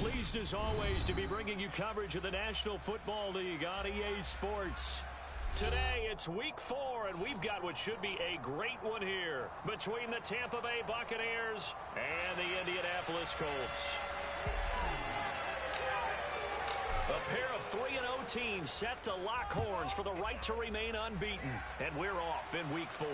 Pleased as always to be bringing you coverage of the National Football League on EA Sports. Today it's week 4 and we've got what should be a great one here between the Tampa Bay Buccaneers and the Indianapolis Colts. A pair of 3-0 teams set to lock horns for the right to remain unbeaten, and we're off in week 4.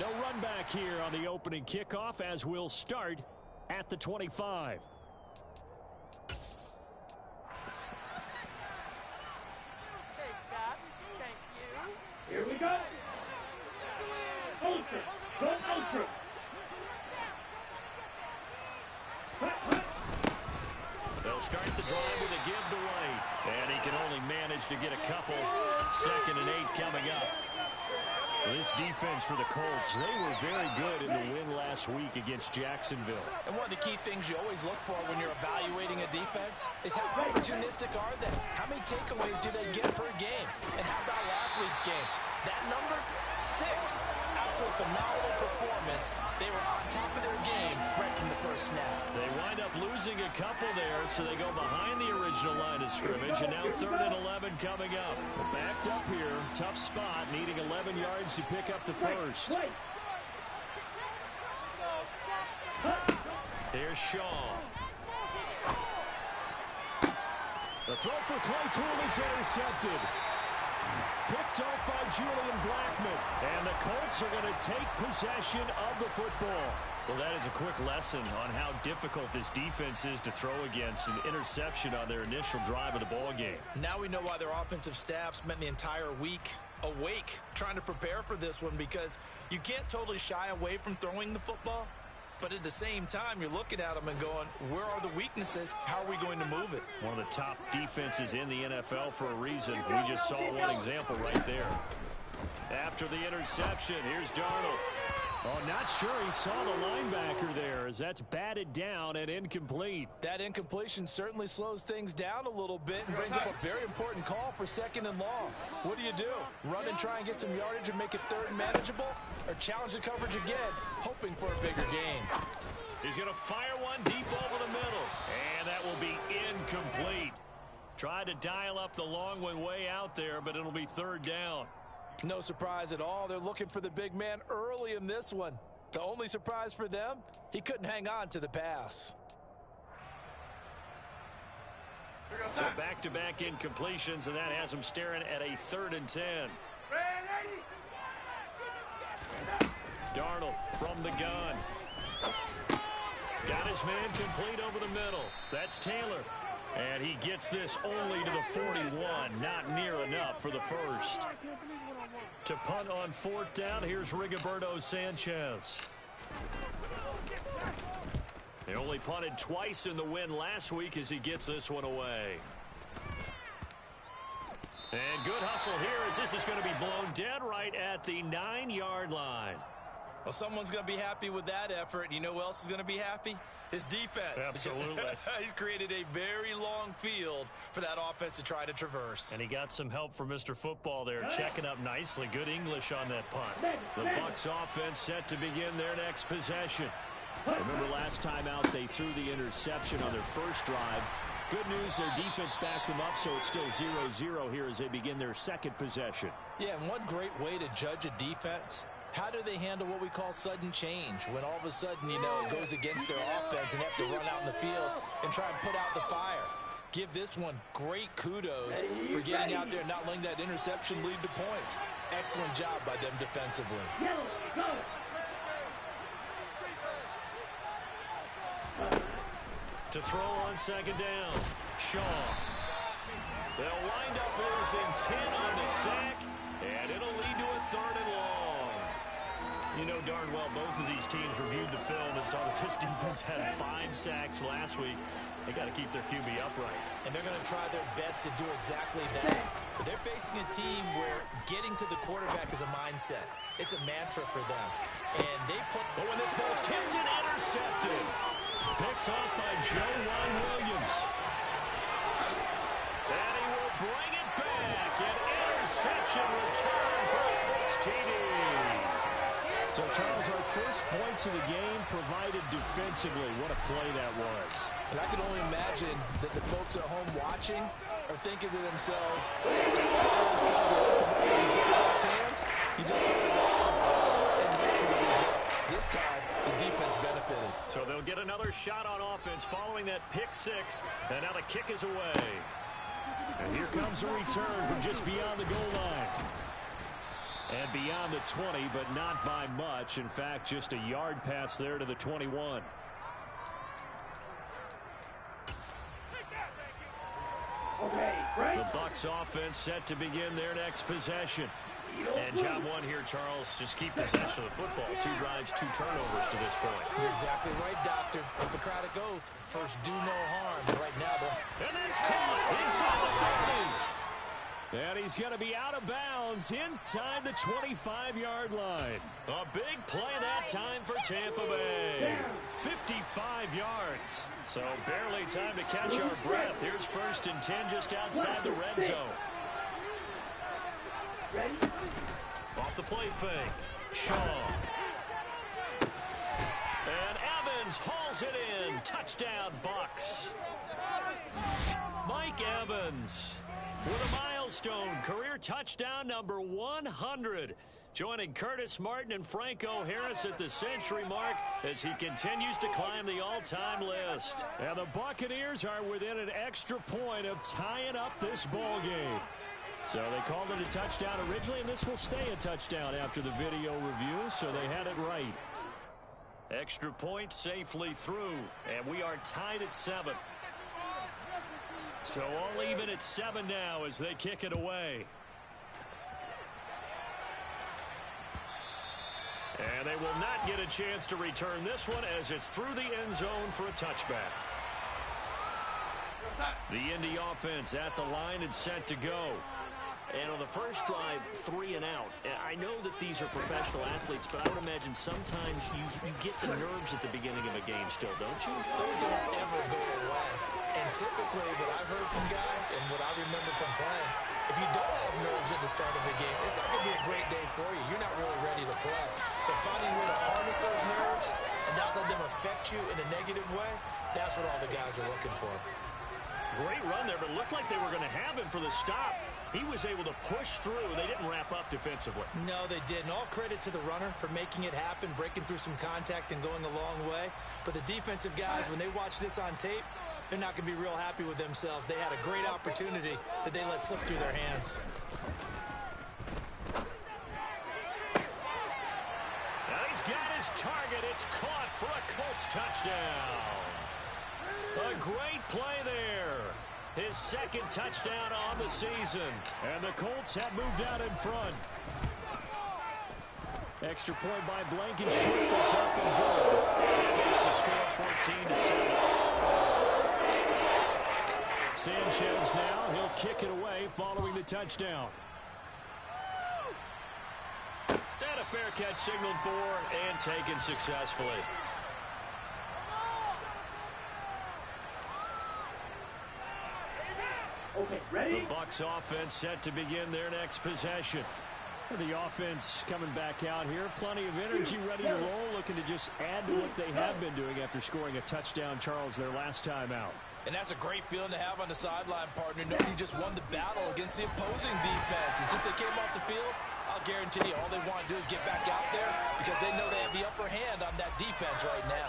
No run back here on the opening kickoff as we'll start at the 25. Here we go. Ultra. Go ultra. They'll start the drive with a give to White. And he can only manage to get a couple. 2nd and 8 coming up. This defense for the Colts, they were very good in the win last week against Jacksonville. And one of the key things you always look for when you're evaluating a defense is how opportunistic are they? How many takeaways do they get per game? And how about last week's game? That number, 6. Absolutely phenomenal performance. They were on top of their game right from the first snap. They wind up losing a couple there, so they go behind the original line of scrimmage, and now 3rd and 11 coming up. Backed up here, tough spot, needing 11 yards to pick up the first. Here's Shaw. The throw for Claypool is intercepted. Picked off by Julian Blackmon. And the Colts are going to take possession of the football. Well, that is a quick lesson on how difficult this defense is to throw against. An interception on their initial drive of the ball game. Now we know why their offensive staff spent the entire week awake trying to prepare for this one, because you can't totally shy away from throwing the football. But at the same time, you're looking at them and going, where are the weaknesses? How are we going to move it? One of the top defenses in the NFL for a reason. We just saw one example right there. After the interception, here's Darnold. Oh, not sure he saw the linebacker there, as that's batted down and incomplete. That incompletion certainly slows things down a little bit and brings up a very important call for 2nd and long. What do? Run and try and get some yardage and make it 3rd manageable? Or challenge the coverage again, hoping for a bigger gain? He's going to fire one deep over the middle. And that will be incomplete. Tried to dial up the long one way out there, but it'll be 3rd down. No surprise at all. They're looking for the big man early in this one. The only surprise for them, he couldn't hang on to the pass. So back-to-back incompletions, and that has him staring at a 3rd and 10. Darnold from the gun. Got his man complete over the middle. That's Taylor. And he gets this only to the 41. Not near enough for the first. To punt on 4th down, here's Rigoberto Sanchez. He only punted twice in the win last week as he gets this one away. And good hustle here as this is going to be blown dead right at the 9-yard line. Well, someone's going to be happy with that effort. You know who else is going to be happy? His defense. Absolutely. He's created a very long field for that offense to try to traverse. And he got some help from Mr. Football there, checking up nicely. Good English on that punt. The Bucs offense set to begin their next possession. Remember last time out they threw the interception on their first drive. Good news, their defense backed them up, so it's still 0-0 here as they begin their second possession. Yeah, and one great way to judge a defense, how do they handle what we call sudden change? When all of a sudden, you know, it goes against their offense and they have to run out in the field and try and put out the fire. Give this one great kudos for getting out there and not letting that interception lead to points. Excellent job by them defensively. To throw on 2nd down, Shaw. They'll wind up losing 10 on the sack, and it'll lead to a 3rd and long. You know darn well both of these teams reviewed the film and saw that this defense had 5 sacks last week. They got to keep their QB upright. And they're going to try their best to do exactly that. But they're facing a team where getting to the quarterback is a mindset. It's a mantra for them. And they put... But when this ball's tipped and intercepted. Picked off by Joe Ron Williams. And he will bring it back. An interception return for the Colts TD. So, Charles, our first point points of the game provided defensively. What a play that was. And I can only imagine that the folks at home watching are thinking to themselves, you just saw the and wait for the result. This time, the defense benefited. So they'll get another shot on offense following that pick six. And now the kick is away. And here comes a return from just beyond the goal line. And beyond the 20, but not by much. In fact, just a yard pass there to the 21. The Bucs offense set to begin their next possession. And job one here, Charles, just keep possession of the football. 2 drives, 2 turnovers to this point. You're exactly right, Doctor. Hippocratic oath. First, do no harm. Right now, though. And that's caught inside the 30. And he's going to be out of bounds inside the 25-yard line. A big play that time for Tampa Bay. 55 yards. So barely time to catch our breath. Here's 1st and 10 just outside the red zone. Off the play fake. Shaw. And Evans hauls it in. Touchdown, Bucs. Mike Evans with a milestone career touchdown number 100. Joining Curtis Martin and Franco Harris at the century mark as he continues to climb the all-time list. And the Buccaneers are within an extra point of tying up this ball game. So they called it a touchdown originally, and this will stay a touchdown after the video review, so they had it right. Extra point safely through, and we are tied at 7. So all even at 7 now as they kick it away. And they will not get a chance to return this one as it's through the end zone for a touchback. The Indy offense at the line and set to go. And on the first drive, 3 and out. I know that these are professional athletes, but I would imagine sometimes you get the nerves at the beginning of a game still, don't you? Those don't ever go away. And typically, what I've heard from guys and what I remember from playing, if you don't have nerves at the start of the game, it's not going to be a great day for you. You're not really ready to play. So finding a way to harness those nerves and not let them affect you in a negative way, that's what all the guys are looking for. Great run there, but it looked like they were going to have him for the stop. He was able to push through. They didn't wrap up defensively. No, they didn't. All credit to the runner for making it happen, breaking through some contact and going a long way. But the defensive guys, when they watch this on tape, they're not going to be real happy with themselves. They had a great opportunity that they let slip through their hands. Now he's got his target. It's caught for a Colts touchdown. A great play there. His 2nd touchdown on the season. And the Colts have moved out in front. Extra point by Blankenship is up and good. That makes the score 14-7. Sanchez now. He'll kick it away following the touchdown. And a fair catch signaled for and taken successfully. Okay, ready? The Bucs offense set to begin their next possession. The offense coming back out here. Plenty of energy, ready to roll, looking to just add to what they have been doing after scoring a touchdown, Charles, their last time out. And that's a great feeling to have on the sideline, partner, knowing you just won the battle against the opposing defense. And since they came off the field, I'll guarantee you all they want to do is get back out there because they know they have the upper hand on that defense right now.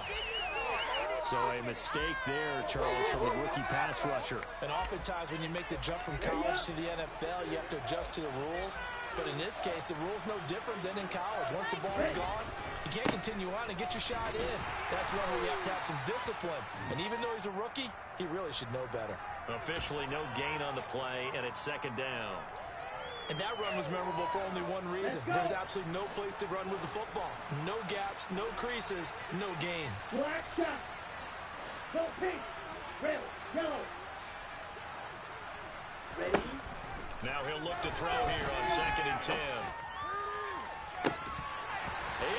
So a mistake there, Charles, from the rookie pass rusher. And oftentimes when you make the jump from college to the NFL, you have to adjust to the rules. But in this case, the rule's no different than in college. Once the ball is gone, you can't continue on and get your shot in. That's one where you have to have some discipline. And even though he's a rookie, he really should know better. Officially no gain on the play, and it's 2nd down. And that run was memorable for only one reason. There's absolutely no place to run with the football. No gaps, no creases, no gain. Black shot. Go pink. Red. Yellow. Ready? Now he'll look to throw here on 2nd and 10.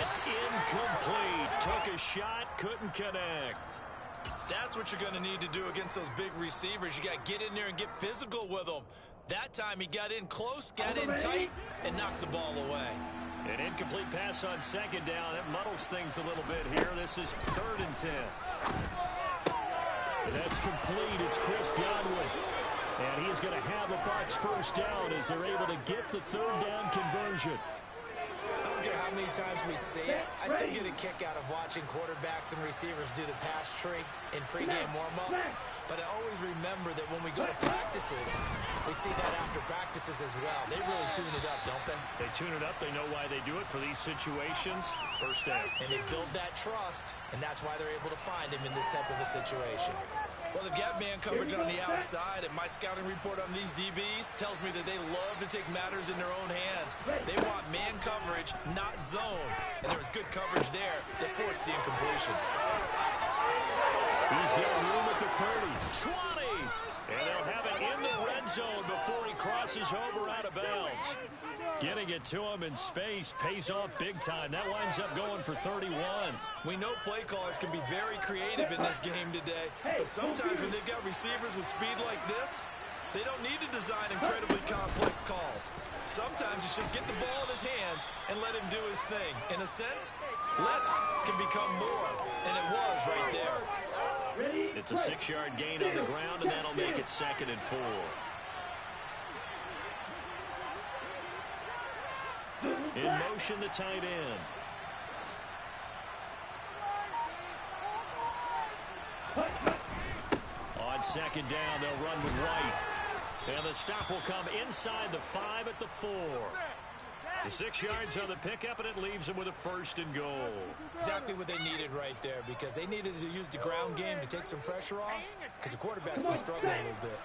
It's incomplete. Took a shot, couldn't connect. That's what you're going to need to do against those big receivers. You got to get in there and get physical with them. That time he got in close, got in tight, and knocked the ball away. An incomplete pass on second down. That muddles things a little bit here. This is 3rd and 10. And that's complete. It's Chris Godwin. And he's going to have a Bucs first down as they're able to get the 3rd down conversion. I don't care how many times we see it. I still get a kick out of watching quarterbacks and receivers do the pass tree in pregame warm-up. But I always remember that when we go to practices, we see that after practices as well. They really tune it up, don't they? They tune it up. They know why they do it for these situations. First down. And they build that trust, and that's why they're able to find him in this type of a situation. Well, they've got man coverage on the outside, and my scouting report on these DBs tells me that they love to take matters in their own hands. They want man coverage, not zone. And there was good coverage there that forced the incompletion. He's got room at the 30. 20! And they'll have it in the red zone before he crosses over out of bounds. Getting it to him in space pays off big time. That winds up going for 31. We know play callers can be very creative in this game today, but sometimes when they've got receivers with speed like this, they don't need to design incredibly complex calls. Sometimes it's just get the ball in his hands and let him do his thing. In a sense, less can become more, and it was right there. It's a 6-yard gain on the ground, and that'll make it 2nd and 4. In motion, the tight end. On 2nd down, they'll run with White. And the stop will come inside the 5 at the 4. The 6 yards on the pickup, and it leaves them with a 1st and goal. Exactly what they needed right there, because they needed to use the ground game to take some pressure off, because the quarterback's been struggling a little bit.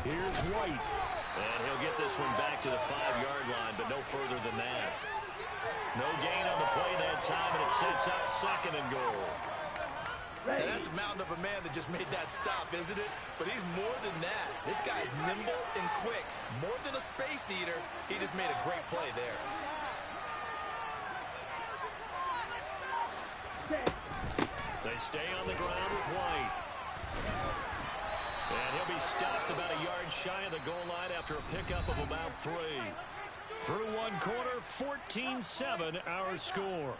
Here's White. And he'll get this one back to the 5-yard line, but no further than that. No gain on the play that time, and it sets up 2nd and goal. And that's a mountain of a man that just made that stop, isn't it? But he's more than that. This guy's nimble and quick. More than a space eater, he just made a great play there. They stay on the ground with White. And he'll be stopped about a yard shy of the goal line after a pickup of about 3. Through one quarter, 14-7 our score.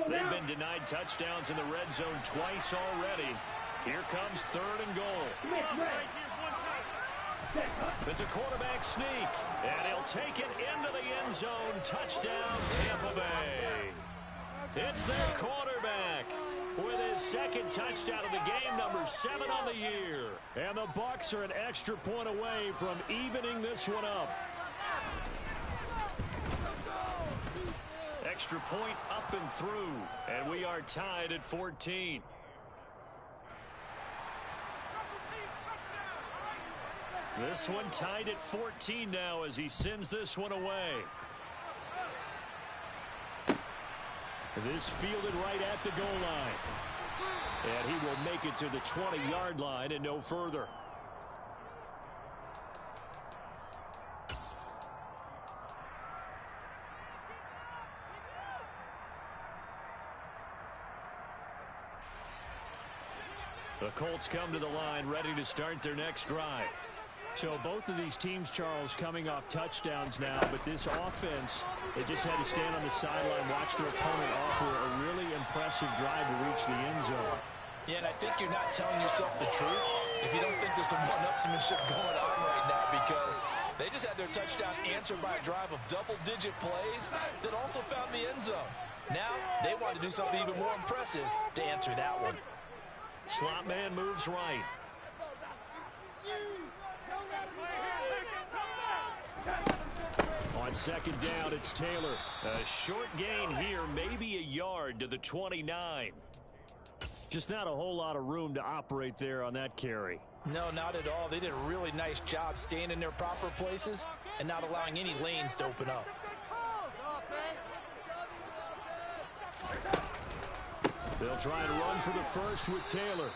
They've been denied touchdowns in the red zone twice already. Here comes 3rd and goal. It's a quarterback sneak, and he'll take it into the end zone. Touchdown, Tampa Bay. It's their quarterback with his 2nd touchdown of the game, number 7 on the year. And the Bucs are an extra point away from evening this one up. Extra point up and through, and we are tied at 14. This one tied at 14 now as he sends this one away. This fielded right at the goal line. And he will make it to the 20-yard line and no further. The Colts come to the line ready to start their next drive. So both of these teams, Charles, coming off touchdowns now, but this offense, they just had to stand on the sideline, watch their opponent offer a really impressive drive to reach the end zone. Yeah, and I think you're not telling yourself the truth if you don't think there's some one-upsmanship going on right now, because they just had their touchdown answered by a drive of double-digit plays that also found the end zone. Now they want to do something even more impressive to answer that one. Slot man moves right. On 2nd down, it's Taylor. A short gain here, maybe a yard to the 29. Just not a whole lot of room to operate there on that carry. No, not at all. They did a really nice job staying in their proper places and not allowing any lanes to open up. They'll try and run for the first with Taylor.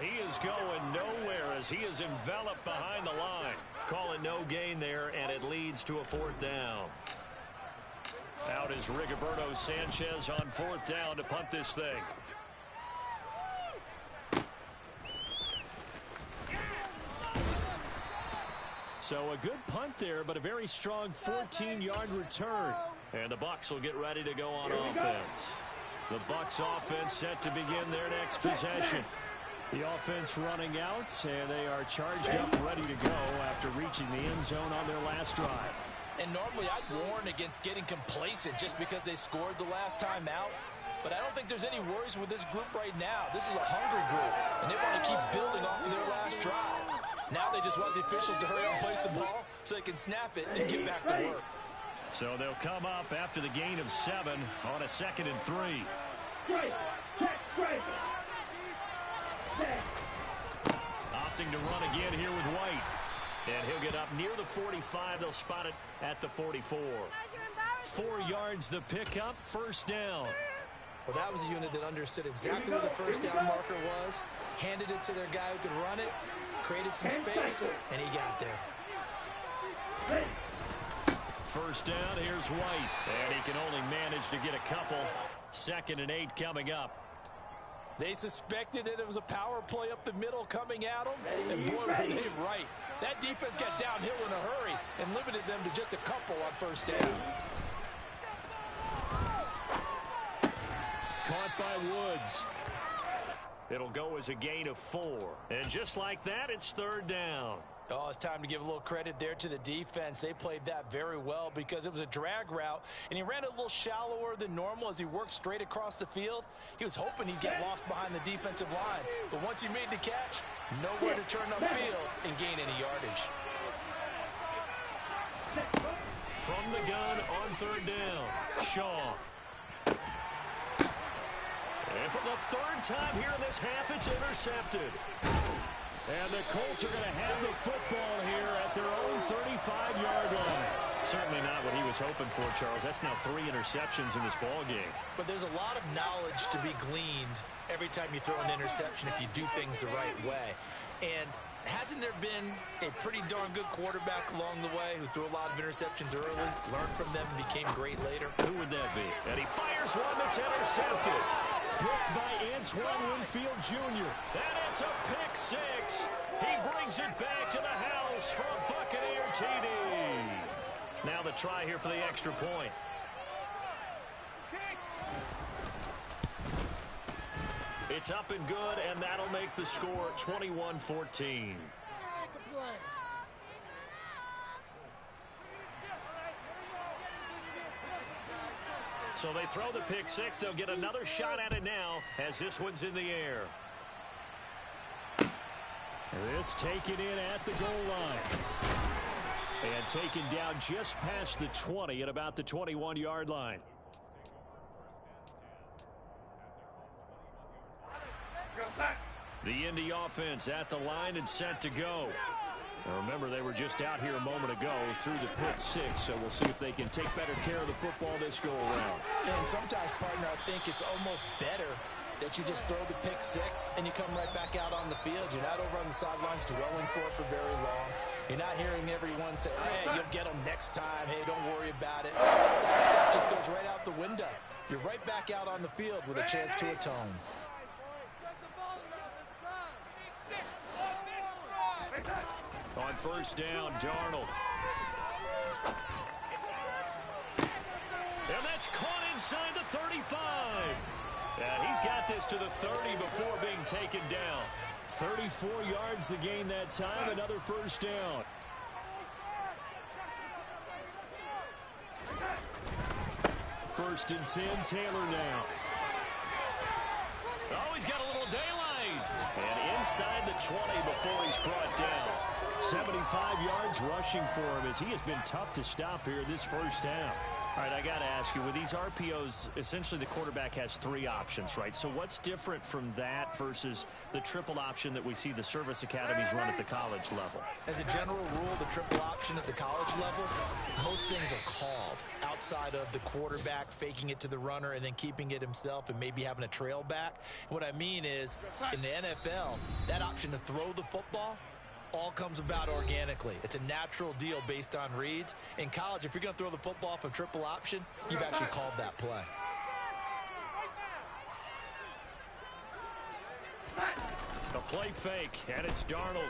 He is going nowhere as he is enveloped behind the line. Calling no gain there, and it leads to a fourth down. Out is Rigoberto Sanchez on fourth down to punt this thing. So a good punt there, but a very strong 14-yard return. And the Bucs will get ready to go on offense. The Bucs offense set to begin their next possession. The offense running out, and they are charged up, ready to go after reaching the end zone on their last drive. And normally I'd warn against getting complacent just because they scored the last time out. But I don't think there's any worries with this group right now. This is a hungry group, and they want to keep building off of their last drive. Now they just want the officials to hurry up and place the ball so they can snap it and get back to work. So they'll come up after the gain of 7 on a 2nd and 3. Opting to run again here with White. And he'll get up near the 45. They'll spot it at the 44. 4 yards the pickup, first down. Well, that was a unit that understood exactly where the first down marker was, handed it to their guy who could run it, created some space, and he got there. First down, here's White. And he can only manage to get a couple. 2nd and 8 coming up. They suspected that it was a power play up the middle coming at them, and boy, were they right. That defense got downhill in a hurry and limited them to just a couple on first down. Caught by Woods. It'll go as a gain of 4. And just like that, it's 3rd down. Oh, it's time to give a little credit there to the defense. They played that very well because it was a drag route, and he ran it a little shallower than normal as he worked straight across the field. He was hoping he'd get lost behind the defensive line, but once he made the catch, nowhere to turn upfield and gain any yardage. From the gun on 3rd down, Shaw. And for the 3rd time here in this half, it's intercepted. And the Colts are going to have the football here at their own 35-yard line. Certainly not what he was hoping for, Charles. That's now 3 interceptions in this ball game. But there's a lot of knowledge to be gleaned every time you throw an interception if you do things the right way. And hasn't there been a pretty darn good quarterback along the way who threw a lot of interceptions early, learned from them, and became great later? Who would that be? And he fires one that's intercepted. Picked by Antoine Winfield Jr. And it's a pick 6. He brings it back to the house for a Buccaneer TD. Now the try here for the extra point. It's up and good, and that'll make the score 21-14. So they throw the pick 6. They'll get another shot at it now as this one's in the air. This taken in at the goal line. And taken down just past the 20 at about the 21-yard line. The Indy offense at the line and set to go. Now remember, they were just out here a moment ago through the pick 6, so we'll see if they can take better care of the football this go-around. And sometimes, partner, I think it's almost better that you just throw the pick 6 and you come right back out on the field. You're not over on the sidelines dwelling for it for very long. You're not hearing everyone say, hey, you'll get them next time. Hey, don't worry about it. That stuff just goes right out the window. You're right back out on the field with a chance to atone. On first down, Darnold. And that's caught inside the 35. And he's got this to the 30 before being taken down. 34 yards to gain that time, another first down. First and 10, Taylor now. Oh, he's got a little daylight. And inside the 20 before he's brought down. 75 yards rushing for him as he has been tough to stop here this first half. All right, I got to ask you, with these RPOs, essentially the quarterback has 3 options, right? So what's different from that versus the triple option that we see the service academies run at the college level? As a general rule, the triple option at the college level, most things are called outside of the quarterback faking it to the runner and then keeping it himself and maybe having a trail back. What I mean is, in the NFL, that option to throw the football all comes about organically. It's a natural deal based on reads. In college, if you're going to throw the football off a triple option, you've actually called that play. A play fake, and it's Darnold.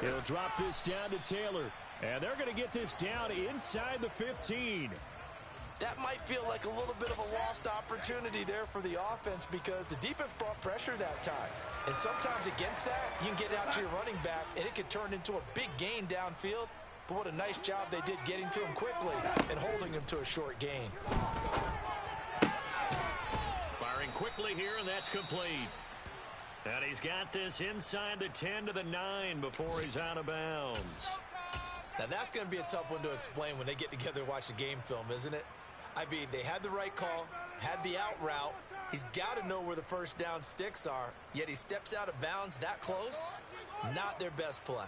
He'll drop this down to Taylor, and they're going to get this down inside the 15. That might feel like a little bit of a lost opportunity there for the offense because the defense brought pressure that time. And sometimes against that, you can get out to your running back, and it could turn into a big gain downfield. But what a nice job they did getting to him quickly and holding him to a short gain. Firing quickly here, and that's complete. And he's got this inside the 10 to the 9 before he's out of bounds. Now, that's going to be a tough one to explain when they get together and watch the game film, isn't it? I mean, they had the right call, had the out route. He's got to know where the first down sticks are, yet he steps out of bounds that close. Not their best play.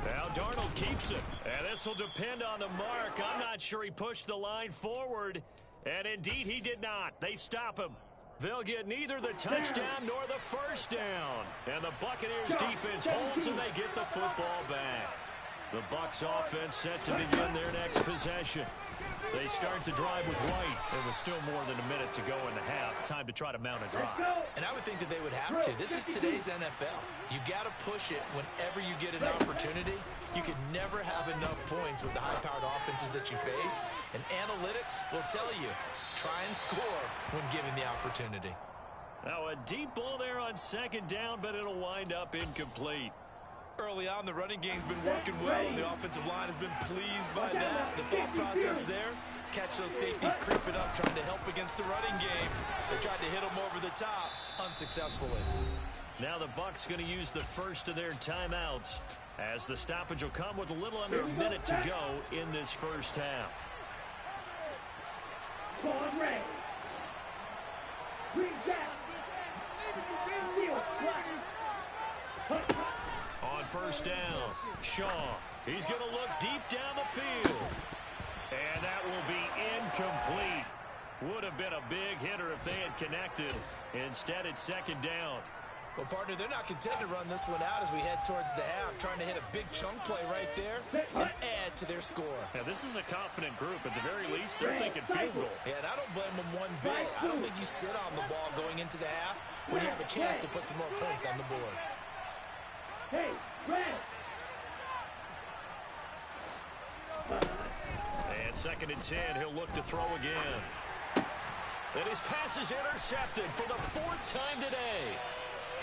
Now Darnold keeps it, and this will depend on the mark. I'm not sure he pushed the line forward, and indeed he did not. They stop him. They'll get neither the touchdown nor the first down. And the Buccaneers defense holds and they get the football back. The Bucs offense set to begin their next possession. They start the drive with White. There was still more than a minute to go in the half. Time to try to mount a drive. And I would think that they would have to. This is today's NFL. You got to push it whenever you get an opportunity. You can never have enough points with the high-powered offenses that you face. And analytics will tell you, try and score when given the opportunity. Now a deep ball there on second down, but it'll wind up incomplete. Early on, the running game's been working well, and the offensive line has been pleased by that. The thought process there, catch those safeties creeping up, trying to help against the running game. They tried to hit them over the top, unsuccessfully. Now the Bucs going to use the first of their timeouts, as the stoppage will come with a little under a minute to go in this first half. On first down, Shaw. He's going to look deep down the field. And that will be incomplete. Would have been a big hitter if they had connected. Instead, it's second down. Well, partner, they're not content to run this one out as we head towards the half, trying to hit a big chunk play right there and add to their score. Yeah, this is a confident group. At the very least, they're thinking field goal. Yeah, and I don't blame them one bit. I don't think you sit on the ball going into the half when you have a chance to put some more points on the board. Hey, Brad! And second and 10, he'll look to throw again. And his pass is intercepted for the 4th time today.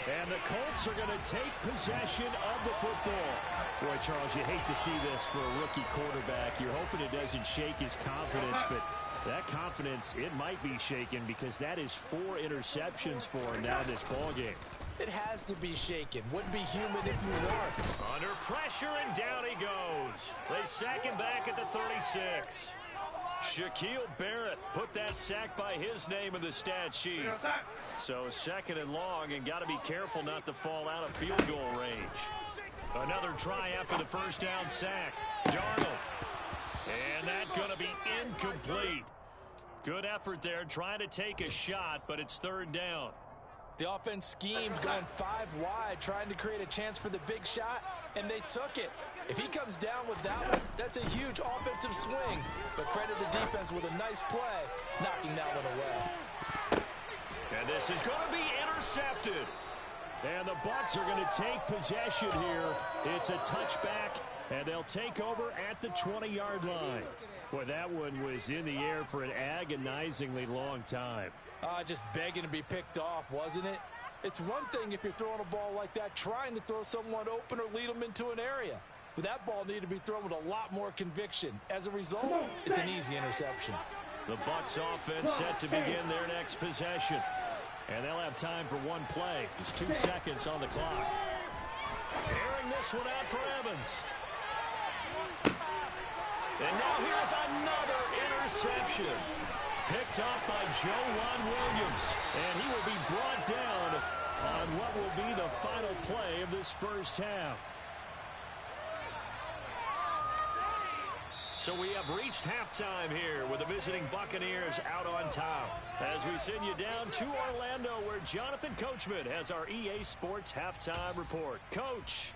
And the Colts are going to take possession of the football. Boy, Charles, you hate to see this for a rookie quarterback. You're hoping it doesn't shake his confidence, but that confidence, it might be shaken because that is 4 interceptions for him now in this ballgame. It has to be shaken. Wouldn't be human if you weren't. Under pressure, and down he goes. They sack him back at the 36. Shaquille Barrett put that sack by his name in the stat sheet. So second and long, and got to be careful not to fall out of field goal range. Another try after the first down sack. Darnold. And that's going to be incomplete. Good effort there, trying to take a shot, but it's third down. The offense schemed going 5 wide, trying to create a chance for the big shot, and they took it. If he comes down with that one, that's a huge offensive swing. But credit the defense with a nice play, knocking that one away. And this is going to be intercepted. And the Bucs are going to take possession here. It's a touchback, and they'll take over at the 20-yard line. Boy, that one was in the air for an agonizingly long time. Just begging to be picked off, wasn't it? It's one thing if you're throwing a ball like that, trying to throw someone open or lead them into an area. But that ball needed to be thrown with a lot more conviction. As a result, it's an easy interception. The Bucs offense set to begin their next possession. And they'll have time for one play. There's 2 seconds on the clock. Airing this one out for Evans. And now here's another interception. Picked off by Joe Williams. And he will be brought down on what will be the final play of this first half. So we have reached halftime here with the visiting Buccaneers out on top. As we send you down to Orlando, where Jonathan Coachman has our EA Sports halftime report. Coach.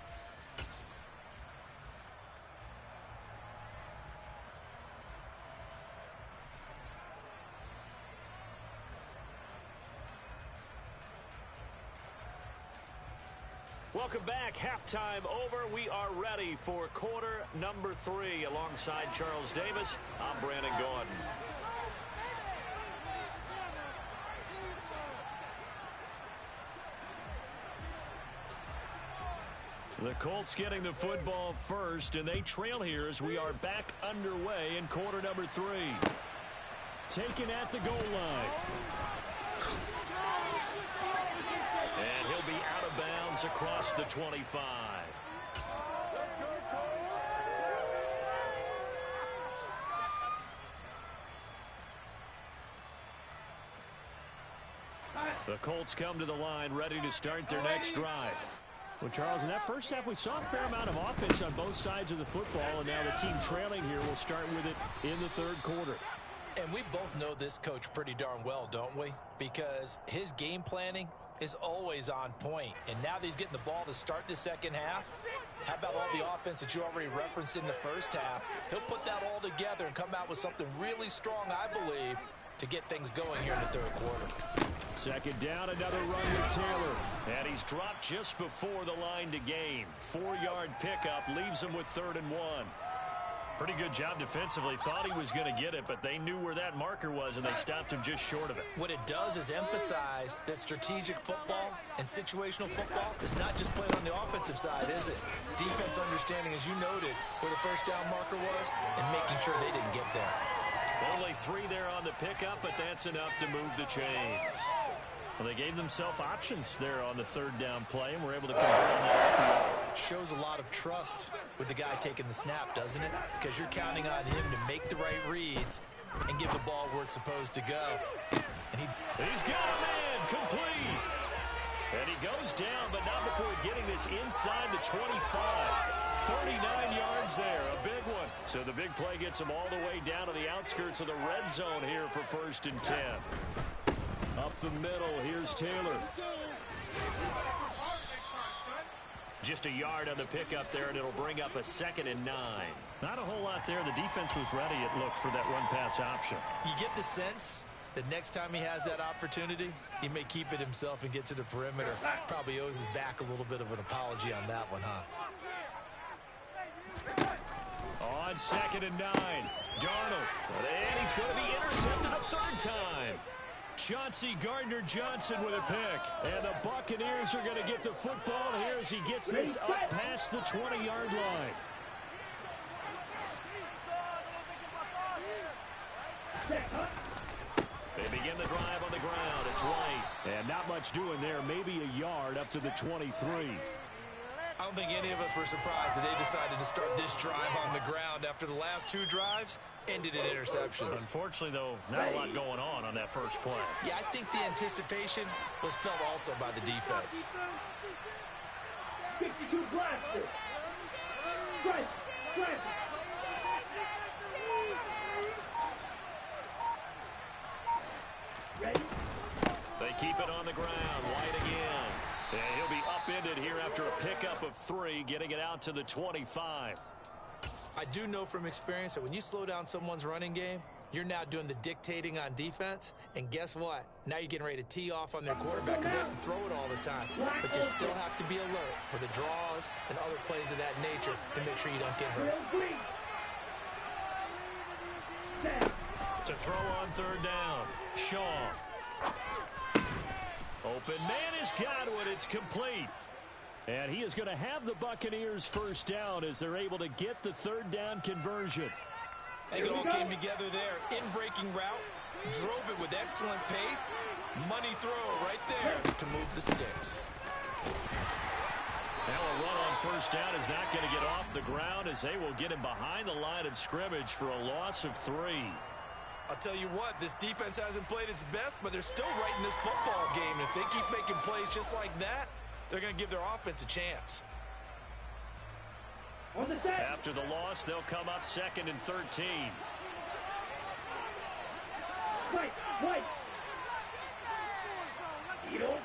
Welcome back. Halftime over. We are ready for quarter number 3. Alongside Charles Davis, I'm Brandon Gordon. The Colts getting the football first, and they trail here as we are back underway in quarter number 3. Taken at the goal line. And he'll be out of bounds across the 25. The Colts come to the line ready to start their next drive. Well, Charles, in that first half, we saw a fair amount of offense on both sides of the football, and now the team trailing here will start with it in the third quarter. And we both know this coach pretty darn well, don't we? Because his game planning is always on point. And now that he's getting the ball to start the second half, how about all the offense that you already referenced in the first half? He'll put that all together and come out with something really strong, I believe, to get things going here in the third quarter. Second down, another run with Taylor. And he's dropped just before the line to gain. 4-yard pickup leaves him with 3rd and 1. Pretty good job defensively. Thought he was going to get it, but they knew where that marker was, and they stopped him just short of it. What it does is emphasize that strategic football and situational football is not just played on the offensive side, is it? Defense understanding, as you noted, where the first down marker was and making sure they didn't get there. Only 3 there on the pickup, but that's enough to move the chains. Well, they gave themselves options there on the 3rd down play, and were able to convert on that. Shows a lot of trust with the guy taking the snap, doesn't it? Because you're counting on him to make the right reads and give the ball where it's supposed to go. And he's got a man complete. And he goes down, but not before getting this inside the 25. 39 yards there, a big one. So the big play gets him all the way down to the outskirts of the red zone here for 1st and 10. Up the middle, here's Taylor. Just a yard on the pickup there, and it'll bring up a 2nd and 9. Not a whole lot there. The defense was ready, it looked, for that run-pass option. You get the sense that next time he has that opportunity, he may keep it himself and get to the perimeter. Probably owes his back a little bit of an apology on that one, huh? On 2nd and 9, Darnold. And he's going to be intercepted a 3rd time. Chauncey Gardner-Johnson with a pick. And the Buccaneers are going to get the football here as he gets this up past the 20-yard line. They begin the drive on the ground. It's White. And not much doing there. Maybe a yard up to the 23. I don't think any of us were surprised that they decided to start this drive on the ground after the last 2 drives ended in interceptions. Unfortunately, though, not a lot going on that first play. Yeah, I think the anticipation was felt also by the defense. 62 blaster. Ready? They keep it on the ground. White again. And he'll be upended here after a pickup of 3, getting it out to the 25. I do know from experience that when you slow down someone's running game, you're now doing the dictating on defense. And guess what? Now you're getting ready to tee off on their quarterback because they have to throw it all the time. But you still have to be alert for the draws and other plays of that nature to make sure you don't get hurt. To throw on 3rd down, Shaw. Open man has got it. It's complete. And he is going to have the Buccaneers 1st down as they're able to get the 3rd down conversion. I think it all came together there. In-breaking route, drove it with excellent pace. Money throw right there to move the sticks. Now a run on first down is not going to get off the ground as they will get him behind the line of scrimmage for a loss of 3. I'll tell you what, this defense hasn't played its best, but they're still right in this football game. If they keep making plays just like that, they're going to give their offense a chance. After the loss, they'll come up 2nd and 13. Right.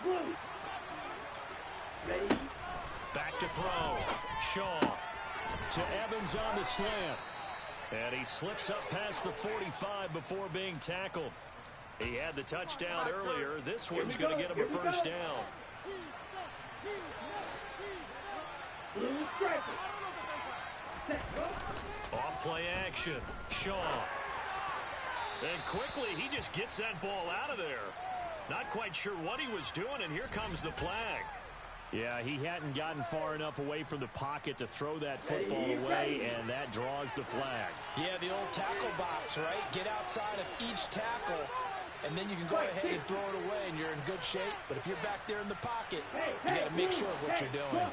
Blue. Ready. Back to throw. Shaw to Evans on the slant. And he slips up past the 45 before being tackled. He had the touchdown earlier. This one's going to get him a first down. Blue striker. Off play action. Shaw. And quickly, he just gets that ball out of there. Not quite sure what he was doing, and here comes the flag. Yeah, he hadn't gotten far enough away from the pocket to throw that football away, and that draws the flag. Yeah, the old tackle box, right? Get outside of each tackle, and then you can go ahead and throw it away, and you're in good shape. But if you're back there in the pocket, you got to make sure of what you're doing.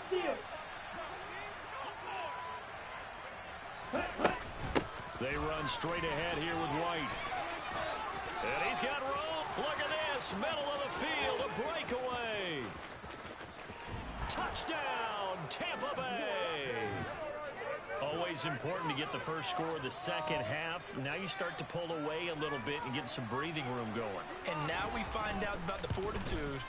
They run straight ahead here with White. And he's got room. Look at this. Middle of the field. A breakaway. Touchdown, Tampa Bay. Always important to get the first score of the second half. Now you start to pull away a little bit and get some breathing room going. And now we find out about the fortitude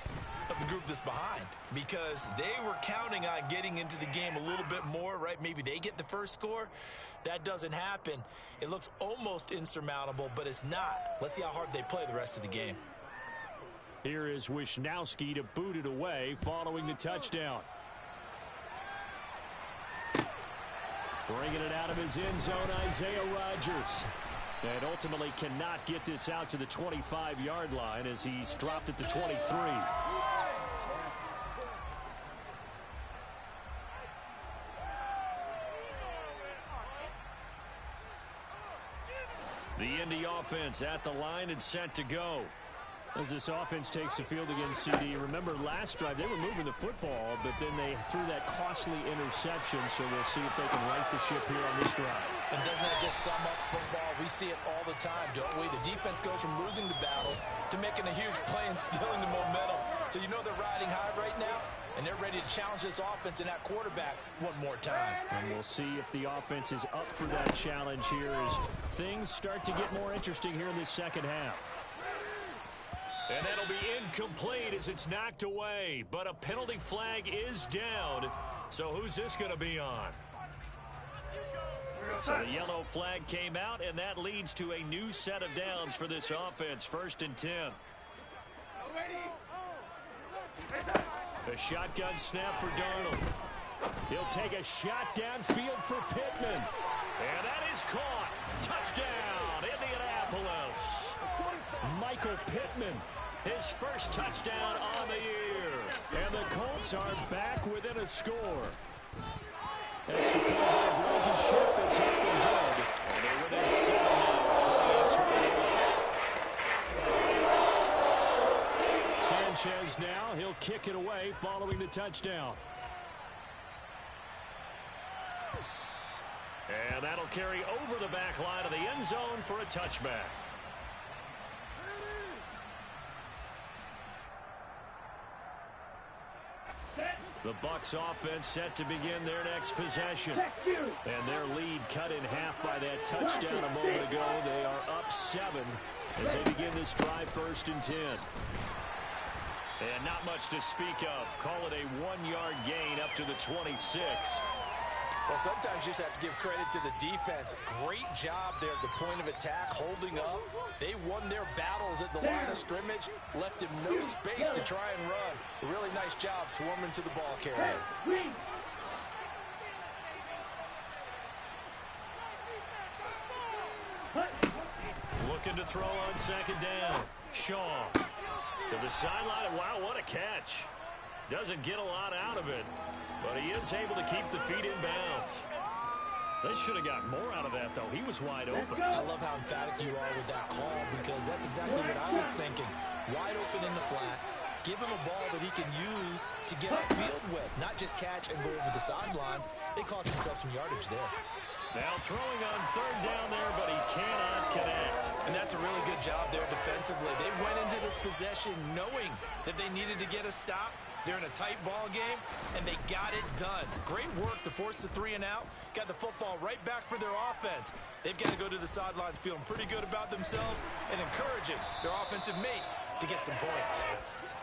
of the group that's behind, because they were counting on getting into the game a little bit more, right? Maybe they get the first score. That doesn't happen. It looks almost insurmountable, but it's not. Let's see how hard they play the rest of the game. Here is Wisnowski to boot it away following the touchdown. Bringing it out of his end zone, Isaiah Rodgers. And ultimately cannot get this out to the 25-yard line as he's dropped at the 23. The Indy offense at the line and set to go. As this offense takes the field against CD, remember last drive they were moving the football, but then they threw that costly interception, so we'll see if they can right the ship here on this drive. And doesn't that just sum up football? We see it all the time, don't we? The defense goes from losing the battle to making a huge play and stealing the momentum. So you know they're riding high right now, and they're ready to challenge this offense and that quarterback one more time. And we'll see if the offense is up for that challenge here as things start to get more interesting here in this second half. And that'll be incomplete as it's knocked away. But a penalty flag is down. So who's this going to be on? So the yellow flag came out, and that leads to a new set of downs for this offense. 1st and 10. A shotgun snap for Darnold. He'll take a shot downfield for Pittman. And that is caught. Touchdown, Indianapolis. Michael Pittman, his first touchdown on the year. And the Colts are back within a score. Extra point by Blankenship is up and good. And they're within 7 now, 28-28. Sanchez now, he'll kick it away following the touchdown. And that'll carry over the back line of the end zone for a touchback. The Bucs offense set to begin their next possession. And their lead cut in half by that touchdown a moment ago. They are up 7 as they begin this drive 1st and 10. And not much to speak of. Call it a 1-yard gain up to the 26. Well, sometimes you just have to give credit to the defense. Great job there at the point of attack, holding up. They won their battles at the line of scrimmage, left him no space to try and run. A really nice job swarming to the ball carrier. Looking to throw on 2nd down. Shaw to the sideline. Wow, what a catch. Doesn't get a lot out of it, but he is able to keep the feet in bounds. They should have got more out of that, though. He was wide open. I love how emphatic you are with that call, because that's exactly what I was thinking. Wide open in the flat. Give him a ball that he can use to get upfield with, not just catch and go over the sideline. They cost themselves some yardage there. Now throwing on third down there, but he cannot connect. And that's a really good job there defensively. They went into this possession knowing that they needed to get a stop. They're in a tight ball game, and they got it done. Great work to force the 3 and out. Got the football right back for their offense. They've got to go to the sidelines feeling pretty good about themselves and encouraging their offensive mates to get some points.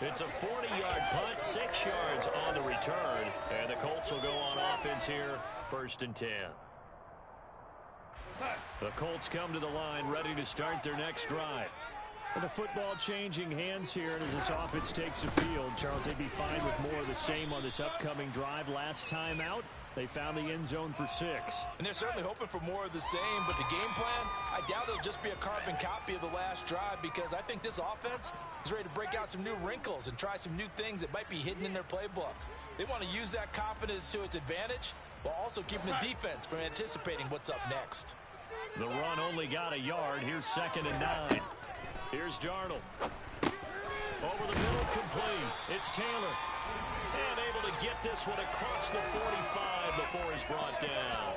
It's a 40-yard punt, 6 yards on the return. And the Colts will go on offense here, 1st and 10. The Colts come to the line ready to start their next drive. With the football changing hands here, and as this offense takes the field, Charles, they'd be fine with more of the same on this upcoming drive. Last time out, they found the end zone for 6. And they're certainly hoping for more of the same, but the game plan, I doubt it'll just be a carbon copy of the last drive, because I think this offense is ready to break out some new wrinkles and try some new things that might be hidden in their playbook. They want to use that confidence to its advantage while also keeping the defense from anticipating what's up next. The run only got a yard. Here's 2nd and 9. Here's Darnold. Over the middle, complete. It's Taylor. And able to get this one across the 45 before he's brought down.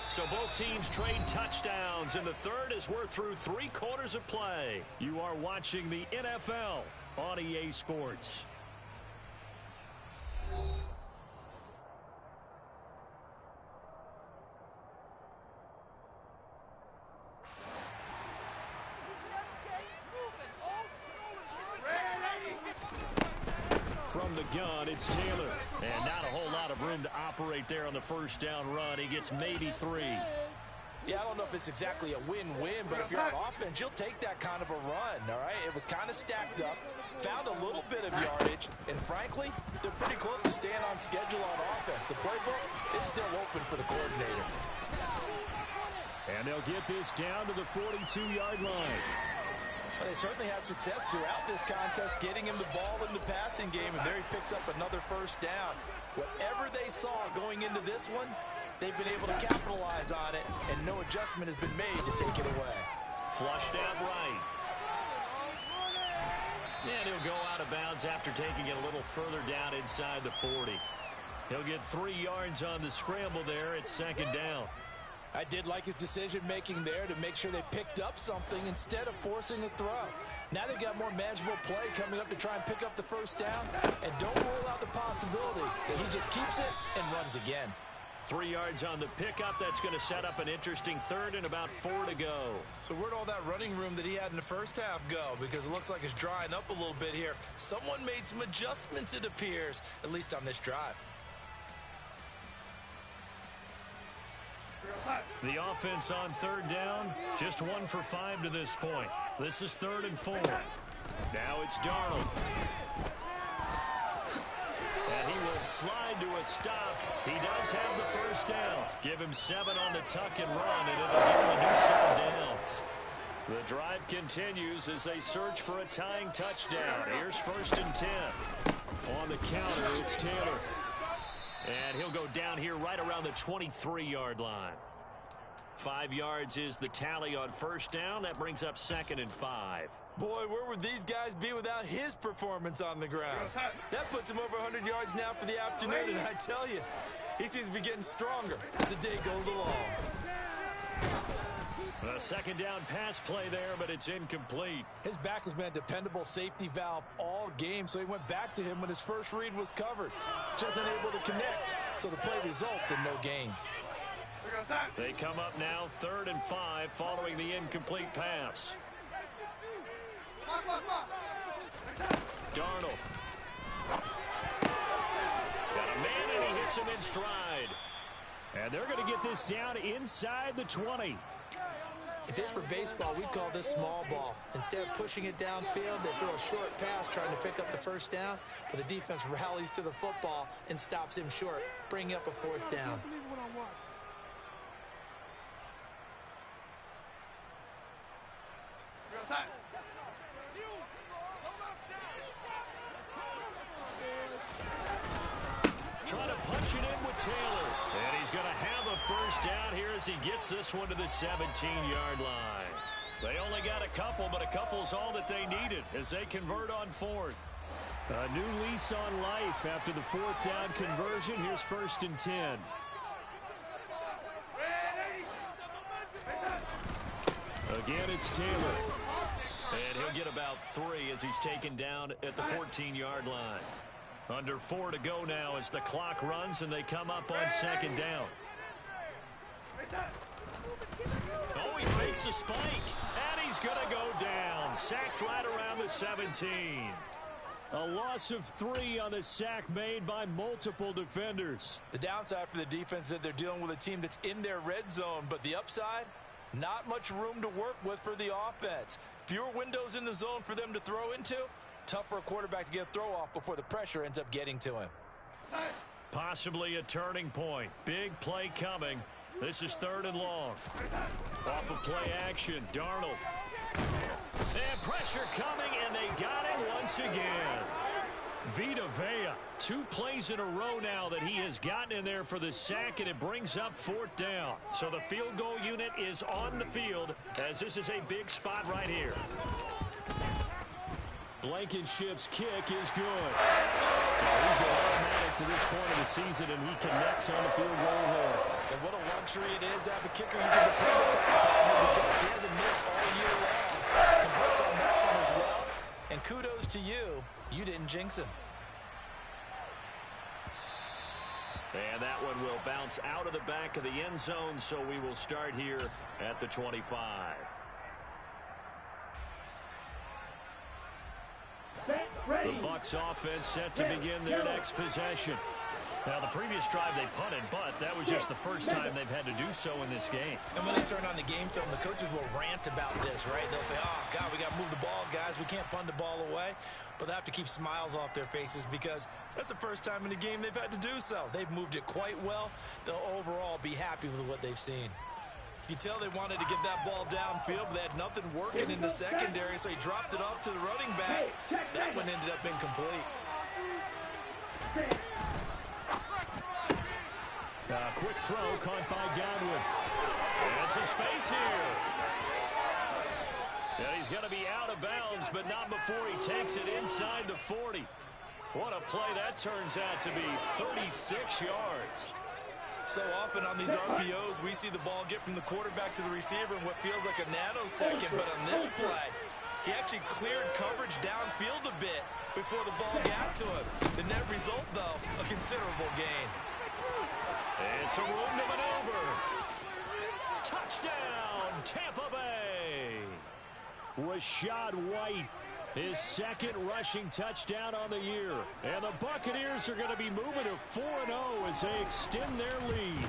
So both teams trade touchdowns in the third as we're through 3 quarters of play. You are watching the NFL on EA Sports. From the gun, it's Taylor. And not a whole lot of room to operate there on the first down run. He gets maybe 3. Yeah, I don't know if it's exactly a win-win, but if you're on offense, you'll take that kind of a run, all right? It was kind of stacked up, found a little bit of yardage, and frankly, they're pretty close to staying on schedule on offense. The playbook is still open for the coordinator. And they'll get this down to the 42-yard line. Well, they certainly had success throughout this contest, getting him the ball in the passing game, and there he picks up another first down. Whatever they saw going into this one, they've been able to capitalize on it, and no adjustment has been made to take it away. Flushed out right. And he'll go out of bounds after taking it a little further down inside the 40. He'll get 3 yards on the scramble there at 2nd down. I did like his decision-making there to make sure they picked up something instead of forcing a throw. Now they've got more manageable play coming up to try and pick up the first down, and don't rule out the possibility that he just keeps it and runs again. 3 yards on the pickup. That's going to set up an interesting third and about 4 to go. So where'd all that running room that he had in the first half go? Because it looks like it's drying up a little bit here. Someone made some adjustments, it appears, at least on this drive. The offense on 3rd down, just 1 for 5 to this point. This is 3rd and 4. Now it's Darnold. And he will slide to a stop. He does have the first down. Give him 7 on the tuck and run, and it'll give him a new 7 downs. The drive continues as they search for a tying touchdown. Here's 1st and 10. On the counter, it's Taylor. And he'll go down here right around the 23-yard line. 5 yards is the tally on first down. That brings up 2nd and 5. Boy, where would these guys be without his performance on the ground? That puts him over 100 yards now for the afternoon, and I tell you, he seems to be getting stronger as the day goes along. A 2nd down pass play there, but it's incomplete. His back has been a dependable safety valve all game, so he went back to him when his first read was covered. Just unable to connect, so the play results in no gain. They come up now 3rd and 5 following the incomplete pass. Darnold. Got a man and he hits him in stride. And they're going to get this down inside the 20. If it's for baseball, we'd call this small ball. Instead of pushing it downfield, they throw a short pass trying to pick up the first down, but the defense rallies to the football and stops him short, bringing up a 4th down. Trying to punch it in with Taylor. And he's going to have a first down here as he gets this one to the 17-yard line. They only got a couple, but a couple's all that they needed as they convert on fourth. A new lease on life after the fourth down conversion. Here's 1st and 10. Again, it's Taylor. And he'll get about 3 as he's taken down at the 14-yard line. Under 4 to go now as the clock runs and they come up on 2nd down. Oh, he fakes a spike. And he's going to go down. Sacked right around the 17. A loss of 3 on the sack made by multiple defenders. The downside for the defense is that they're dealing with a team that's in their red zone, but the upside, not much room to work with for the offense. Fewer windows in the zone for them to throw into. Tough for a quarterback to get a throw off before the pressure ends up getting to him. Possibly a turning point. Big play coming. This is 3rd and long. Off of play action, Darnold. And pressure coming, and they got it once again. Vita Vea, 2 plays in a row now that he has gotten in there for the sack, and it brings up 4th down. So the field goal unit is on the field as this is a big spot right here. Blankenship's kick is good. So he's been automatic to this point of the season, and he connects on the field goal hook. And what a luxury it is to have a kicker you can depend upon because he hasn't missed all year long. Converts on that one as well. And kudos to you. You didn't jinx him. And that one will bounce out of the back of the end zone, so we will start here at the 25. The Bucs offense set to begin their next possession. Now, the previous drive they punted, but that was just the first time they've had to do so in this game. And when they turn on the game film, the coaches will rant about this, right? They'll say, oh, God, we got to move the ball, guys. We can't punt the ball away. But they have to keep smiles off their faces because that's the first time in the game they've had to do so. They've moved it quite well. They'll overall be happy with what they've seen. You can tell they wanted to get that ball downfield, but they had nothing working in the secondary, so he dropped it off to the running back. That one ended up incomplete. Quick throw caught by Godwin. And some space here. And he's going to be out of bounds, but not before he takes it inside the 40. What a play that turns out to be, 36 yards. So often on these RPOs, we see the ball get from the quarterback to the receiver in what feels like a nanosecond. But on this play, he actually cleared coverage downfield a bit before the ball got to him. The net result, though, a considerable gain. It's a room to maneuver. Touchdown, Tampa Bay. Rashad White, his 2nd rushing touchdown on the year. And the Buccaneers are going to be moving to 4-0 as they extend their lead.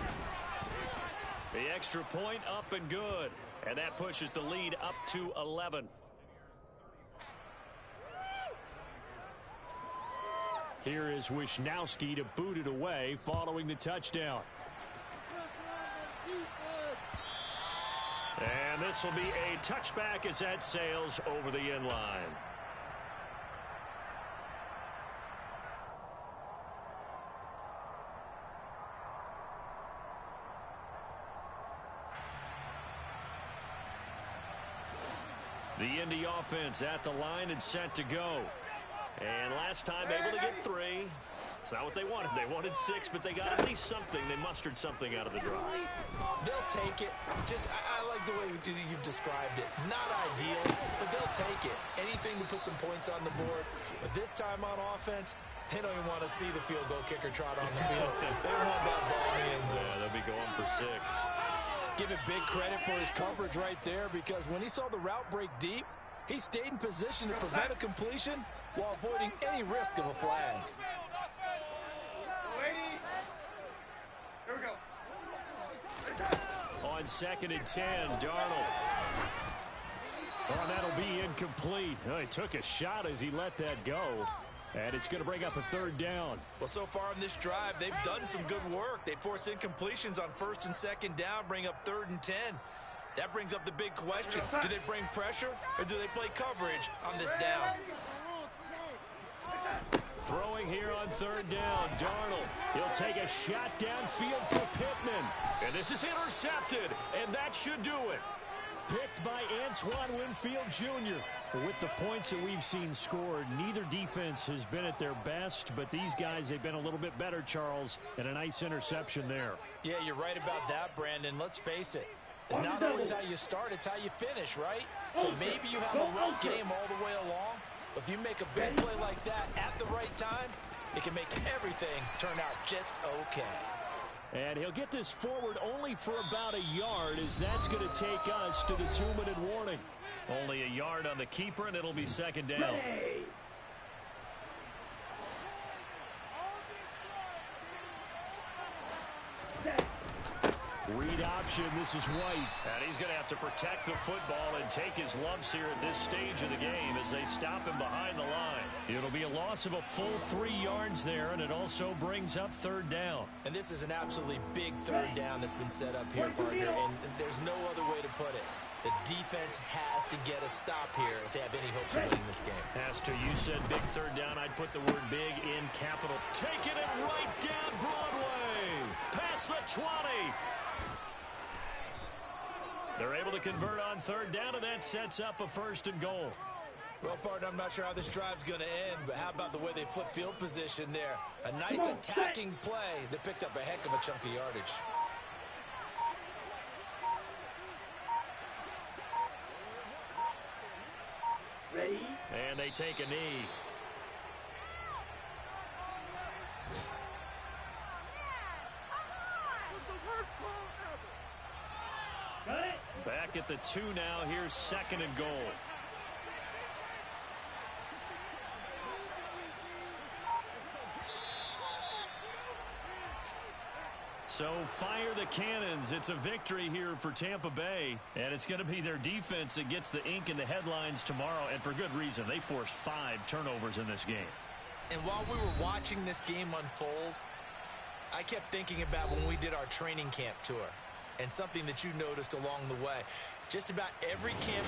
The extra point up and good. And that pushes the lead up to 11. Here is Wisnowski to boot it away following the touchdown. And this will be a touchback as that sails over the end line. The Indy offense at the line and set to go. And last time able to get 3. It's not what they wanted. They wanted 6, but they got at least something. They mustered something out of the drive. They'll take it. I like the way you've described it. Not ideal, but they'll take it. Anything to put some points on the board. But this time on offense, they don't even want to see the field goal kicker trot on the field. They want that ball in the end zone. Yeah, they'll be going for 6. Give it big credit for his coverage right there because when he saw the route break deep, he stayed in position to prevent a completion while avoiding any risk of a flag. Here we go. On 2nd and 10, Darnold. Oh, that'll be incomplete. Oh, he took a shot as he let that go. And it's going to bring up a 3rd down. Well, so far in this drive, they've done some good work. They force incompletions on 1st and 2nd down, bring up 3rd and 10. That brings up the big question. Do they bring pressure or do they play coverage on this down? Throwing here on 3rd down, Darnold. He'll take a shot downfield for Pittman. And this is intercepted, and that should do it. Picked by Antoine Winfield Jr. With the points that we've seen scored, neither defense has been at their best, but these guys, they've been a little bit better, Charles, and a nice interception there. Yeah, you're right about that, Brandon. Let's face it. It's not always how you start, it's how you finish, right? So maybe you have a rough game all the way along, but if you make a big play like that at the right time, it can make everything turn out just okay. And he'll get this forward only for about a yard, as that's going to take us to the 2-minute warning. Only a yard on the keeper, and it'll be second down. Read option, this is White. And he's going to have to protect the football and take his lumps here at this stage of the game as they stop him behind the line. It'll be a loss of a full 3 yards there, and it also brings up third down. And this is an absolutely big third down that's been set up here, partner, and there's no other way to put it. The defense has to get a stop here if they have any hopes of winning this game. Has to. You said big third down. I'd put the word big in capital. Taking it right down Broadway. Past the 20. They're able to convert on third down, and that sets up a 1st and goal. Well, partner, I'm not sure how this drive's going to end, but how about the way they flip field position there? A nice attacking play that picked up a heck of a chunk of yardage. Ready? And they take a knee. Back at the 2 now. Here's 2nd and goal. So fire the cannons. It's a victory here for Tampa Bay. And it's going to be their defense that gets the ink in the headlines tomorrow. And for good reason. They forced 5 turnovers in this game. And while we were watching this game unfold, I kept thinking about when we did our training camp tour. And something that you noticed along the way. Just about every camp